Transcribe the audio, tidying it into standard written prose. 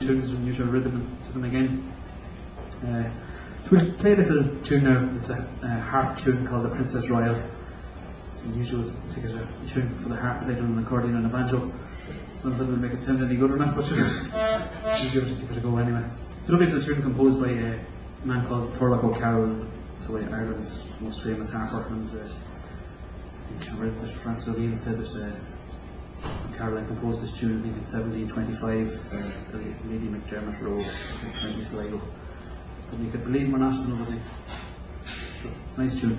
tunes, unusual rhythm to them again. So we'll play a little tune now. It's a harp tune called The Princess Royal. So usual take it a tune for the harp played on an accordion and a banjo. I don't know if it'll make it sound any good or not, but we'll give it a go anyway. It's a lovely little tune composed by a man called Thurlock O'Carroll, so Ireland's most famous harper. And I read that Francis O'Neill said that Caroline composed this tune, I think, in 1725. Lady McDermott wrote, I think, 20 Sligo. But you could believe him or not, it's another thing. Sure. It's a nice tune.